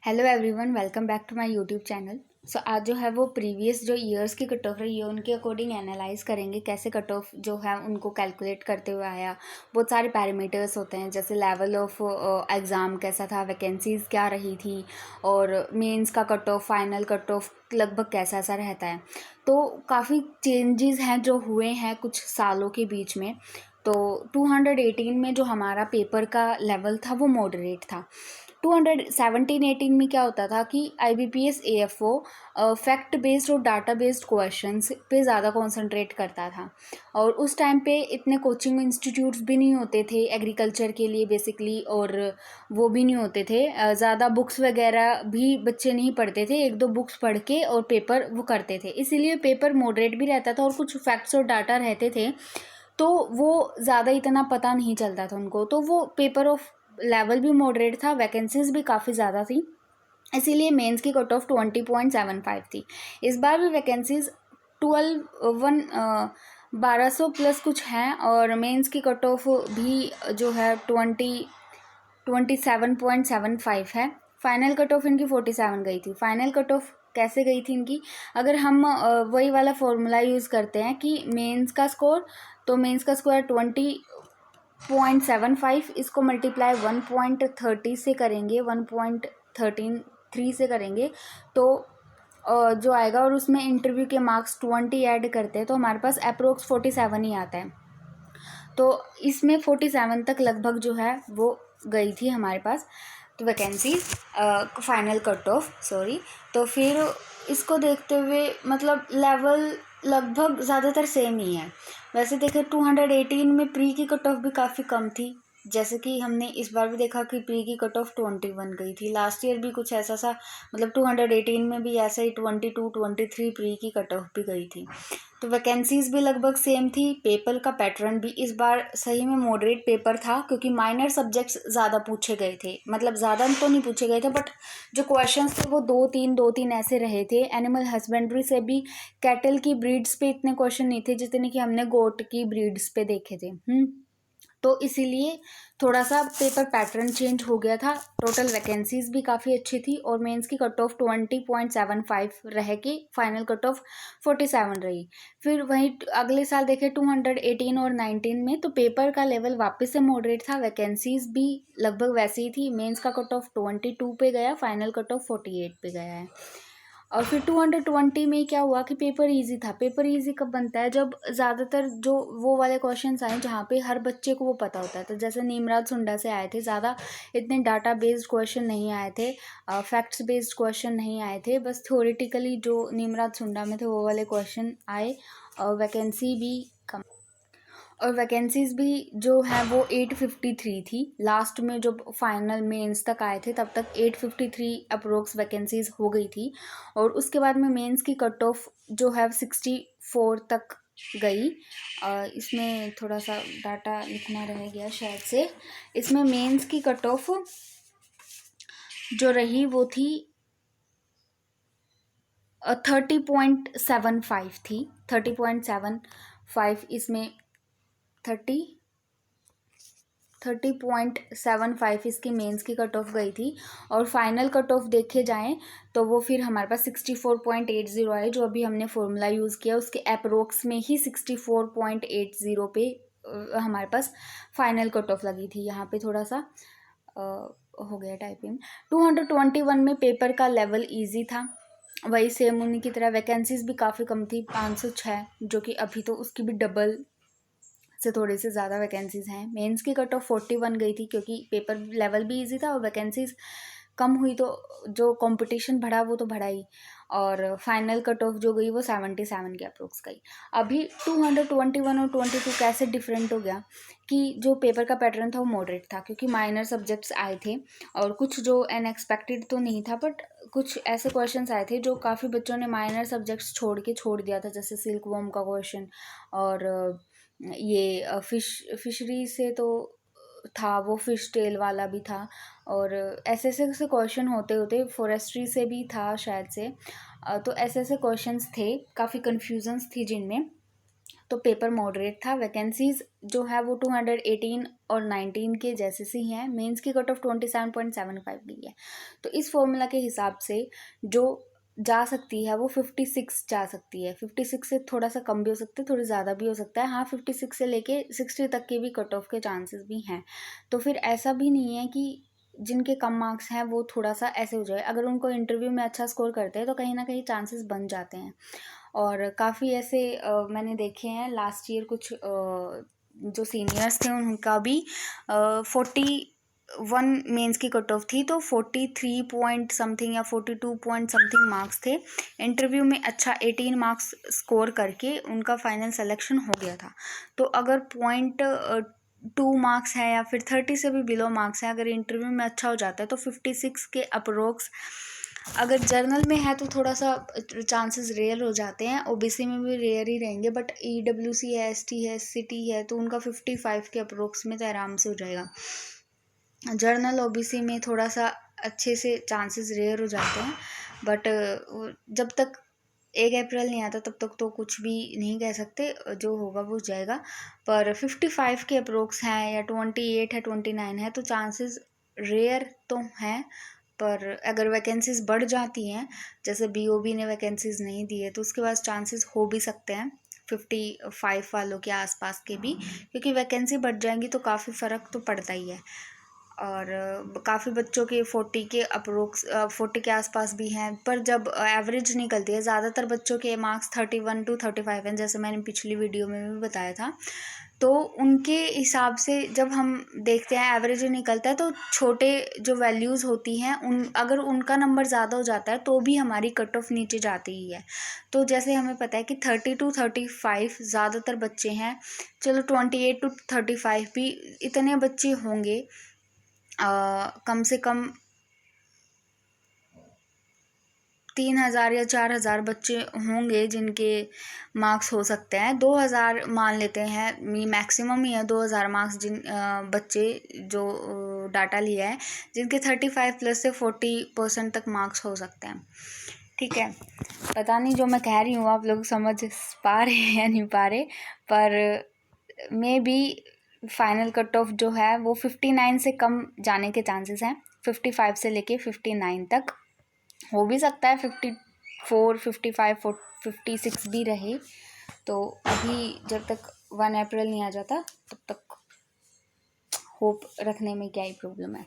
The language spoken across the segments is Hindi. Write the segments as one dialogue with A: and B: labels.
A: Hello everyone, welcome back to my YouTube channel. So आज जो है वो प्रीवियस जो ईयर्स की कट ऑफ रही है उनके अकॉर्डिंग एनालाइज करेंगे कैसे कट ऑफ जो है उनको कैलकुलेट करते हुए आया। बहुत सारे पैरामीटर्स होते हैं जैसे लेवल ऑफ एग्ज़ाम कैसा था, वैकेंसीज़ क्या रही थी और मेंस का cut off, final cut off लगभग कैसा सा रहता है। तो काफ़ी चेंजेस हैं जो हुए हैं कुछ सालों के बीच में। तो 218 में जो हमारा पेपर का लेवल था वो मॉडरेट था। 217-18 में क्या होता था कि IBPS AFO फैक्ट बेस्ड और डाटा बेस्ड क्वेश्चंस पे ज़्यादा कंसंट्रेट करता था। और उस टाइम पे इतने कोचिंग इंस्टीट्यूट्स भी नहीं होते थे एग्रीकल्चर के लिए बेसिकली, और वो भी नहीं होते थे ज़्यादा बुक्स वगैरह भी बच्चे नहीं पढ़ते थे, एक दो बुक्स पढ़ के और पेपर वो करते थे, इसीलिए पेपर मॉडरेट भी रहता था और कुछ फैक्ट्स और डाटा रहते थे तो वो ज़्यादा इतना पता नहीं चलता था उनको। तो वो पेपर ऑफ लेवल भी मॉडरेट था, वैकेंसीज भी काफ़ी ज़्यादा थी, इसीलिए मेंस की कट ऑफ 20.75 थी। इस बार भी वैकेंसीज 1200 प्लस कुछ हैं और मेंस की कट ऑफ भी जो है 27.75 है। फाइनल कट ऑफ इनकी 47 गई थी। फाइनल कट ऑफ कैसे गई थी इनकी, अगर हम वही वाला फॉर्मूला यूज़ करते हैं कि मेंस का स्कोर, तो मेंस का स्कोर 20.75, इसको मल्टीप्लाई 1.30 से करेंगे, 1.133 से करेंगे तो जो आएगा, और उसमें इंटरव्यू के मार्क्स 20 ऐड करते हैं तो हमारे पास अप्रोक्स 47 ही आता है। तो इसमें 47 तक लगभग जो है वो गई थी हमारे पास तो vacancy final cut off sorry. तो फिर इसको देखते हुए मतलब लेवल लगभग ज़्यादातर सेम ही है। वैसे देखें 218 में प्री की कट ऑफ भी काफ़ी कम थी, जैसे कि हमने इस बार भी देखा कि प्री की कट ऑफ 21 गई थी। लास्ट ईयर भी कुछ ऐसा सा, मतलब 218 में भी ऐसा ही 22-23 प्री की कट ऑफ भी गई थी। तो वैकेंसीज भी लगभग सेम थी। पेपर का पैटर्न भी इस बार सही में मॉडरेट पेपर था क्योंकि माइनर सब्जेक्ट्स ज़्यादा पूछे गए थे, मतलब ज़्यादा तो नहीं पूछे गए थे बट जो क्वेश्चंस थे वो दो तीन ऐसे रहे थे। एनिमल हस्बेंड्री से भी कैटल की ब्रीड्स पे इतने क्वेश्चन नहीं थे जितने कि हमने गोट की ब्रीड्स पे देखे थे। तो इसीलिए थोड़ा सा पेपर पैटर्न चेंज हो गया था। टोटल वैकेंसीज भी काफ़ी अच्छी थी और मेंस की कट ऑफ 20.75 रह के फाइनल कट ऑफ 47 रही। फिर वहीं अगले साल देखे 218 और 19 में तो पेपर का लेवल वापस से मॉडरेट था, वैकेंसीज भी लगभग वैसी ही थी। मेंस का कट ऑफ 22 पे गया, फाइनल कट ऑफ 48 पे गया है। और फिर 220 में क्या हुआ कि पेपर इजी था। पेपर इजी कब बनता है, जब ज़्यादातर जो वो वाले क्वेश्चंस आए जहाँ पे हर बच्चे को वो पता होता है। तो जैसे नीमराज सुंडा से आए थे, ज़्यादा इतने डाटा बेस्ड क्वेश्चन नहीं आए थे, फैक्ट्स बेस्ड क्वेश्चन नहीं आए थे, बस थ्योरेटिकली जो नीमराज सुंडा में थे वो वाले क्वेश्चन आए। और वैकेंसी भी कम, और वैकेंसीज भी जो है वो 853 थी। लास्ट में जब फाइनल मेंस तक आए थे तब तक 853 अप्रोक्स वैकेंसीज हो गई थी। और उसके बाद में मेंस की कट ऑफ जो है 64 तक गई। इसमें थोड़ा सा डाटा लिखना रह गया शायद से। इसमें मेंस की कट ऑफ जो रही वो थी 30.75 थी। 30.75 इसमें 30.75 इसकी मेंस की कट ऑफ गई थी। और फाइनल कट ऑफ देखे जाएं तो वो फिर हमारे पास 64.80 है, जो अभी हमने फॉर्मूला यूज़ किया उसके अप्रोक्स में ही 64.80 पे हमारे पास फाइनल कट ऑफ लगी थी। यहाँ पे थोड़ा सा हो गया टाइपिंग। 221 में पेपर का लेवल ईजी था, वही सेम उन्हीं की तरह। वैकेंसीज भी काफ़ी कम थी, 506, जो कि अभी तो उसकी भी डबल से थोड़े से ज़्यादा वैकेंसीज़ हैं। मेंस की कट ऑफ 41 गई थी क्योंकि पेपर लेवल भी इजी था और वैकेंसीज़ कम हुई तो जो कंपटीशन बढ़ा वो तो बढ़ा ही। और फाइनल कट ऑफ जो गई वो 77 के अप्रोक्स गई। अभी 221 और 22 कैसे डिफरेंट हो गया कि जो पेपर का पैटर्न था वो मॉडरेट था क्योंकि माइनर सब्जेक्ट्स आए थे और कुछ जो अनएक्सपेक्टेड तो नहीं था बट कुछ ऐसे क्वेश्चंस आए थे जो काफ़ी बच्चों ने माइनर सब्जेक्ट्स छोड़ दिया था, जैसे सिल्क वॉर्म का क्वेश्चन। और ये फिशरी से तो था, वो फिश टेल वाला भी था। और ऐसे ऐसे से क्वेश्चन होते होते फॉरेस्ट्री से भी था शायद से। तो ऐसे ऐसे क्वेश्चंस थे, काफ़ी कन्फ्यूजन्स थी जिनमें। तो पेपर मॉडरेट था। वैकेंसीज़ जो है वो 218 और 19 के जैसे सी हैं। मेंस की कट ऑफ 27.75 की है। तो इस फॉर्मूला के हिसाब से जो जा सकती है वो 56 जा सकती है। 56 से थोड़ा सा कम भी हो सकता है, थोड़ी ज़्यादा भी हो सकता है। हाँ, 56 से लेके 60 तक के भी कट ऑफ के चांसेस भी हैं। तो फिर ऐसा भी नहीं है कि जिनके कम मार्क्स हैं वो थोड़ा सा ऐसे हो जाए। अगर उनको इंटरव्यू में अच्छा स्कोर करते हैं तो कहीं ना कहीं चांसेस बन जाते हैं। और काफ़ी ऐसे मैंने देखे हैं लास्ट ईयर कुछ जो सीनियर्स थे उनका भी 41 मेंस की कट ऑफ थी, तो 43 पॉइंट समथिंग या 42 पॉइंट समथिंग मार्क्स थे। इंटरव्यू में अच्छा 18 मार्क्स स्कोर करके उनका फाइनल सिलेक्शन हो गया था। तो अगर 2 मार्क्स है या फिर 30 से भी बिलो मार्क्स है, अगर इंटरव्यू में अच्छा हो जाता है तो 56 के अप्रोक्स। अगर जर्नल में है तो थोड़ा सा चांसेस रेयर हो जाते हैं, ओबीसी में भी रेयर ही रहेंगे, बट ईडब्ल्यूसी है, एसटी है, सीटी है, तो उनका 55 के अप्रोक्स में तो आराम से हो जाएगा। जर्नल ओबीसी में थोड़ा सा अच्छे से चांसेस रेयर हो जाते हैं, बट जब तक 1 अप्रैल नहीं आता तब तक तो कुछ भी नहीं कह सकते, जो होगा वो जाएगा। पर 55 के अप्रोक्स हैं या 28 है, 29 है, तो चांसेस रेयर तो हैं। पर अगर वैकेंसीज बढ़ जाती हैं, जैसे बीओबी ने वैकेंसीज नहीं दी है, तो उसके बाद चांसेस हो भी सकते हैं 55 वालों के आसपास के भी, क्योंकि वैकेंसी बढ़ जाएंगी तो काफ़ी फ़र्क तो पड़ता ही है। और काफ़ी बच्चों के 40 के अप्रोक्स 40 के आसपास भी हैं, पर जब एवरेज निकलती है, ज़्यादातर बच्चों के मार्क्स 31 to 35 हैं, जैसे मैंने पिछली वीडियो में भी बताया था। तो उनके हिसाब से जब हम देखते हैं एवरेज निकलता है, तो छोटे जो वैल्यूज़ होती हैं अगर उनका नंबर ज़्यादा हो जाता है तो भी हमारी कट ऑफ नीचे जाती ही है। तो जैसे हमें पता है कि 30 to 35 ज़्यादातर बच्चे हैं, चलो 28 to 35 भी इतने बच्चे होंगे। कम से कम 3000 या 4000 बच्चे होंगे जिनके मार्क्स हो सकते हैं। 2000 मान लेते हैं, मैक्सिमम ही है 2000 मार्क्स जिन बच्चे जो डाटा लिया है, जिनके 35 प्लस से 40% तक मार्क्स हो सकते हैं। ठीक है, पता नहीं जो मैं कह रही हूँ आप लोग समझ पा रहे हैं या नहीं पा रहे, पर may be final cut off जो है वो 59 से कम जाने के चांसेस हैं। 55 से लेके 59 तक हो भी सकता है, 54, 55, 56 भी रहे। तो अभी जब तक 1 अप्रैल नहीं आ जाता तब तक होप रखने में क्या ही प्रॉब्लम है।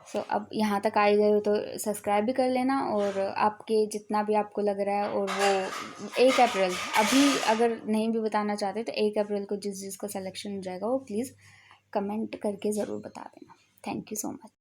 A: सो अब यहाँ तक आए गए हो तो सब्सक्राइब भी कर लेना, और आपके जितना भी आपको लग रहा है, और वो 1 अप्रैल अभी अगर नहीं भी बताना चाहते तो 1 अप्रैल को जिसका सिलेक्शन हो जाएगा वो प्लीज़ कमेंट करके ज़रूर बता देना। Thank you so much.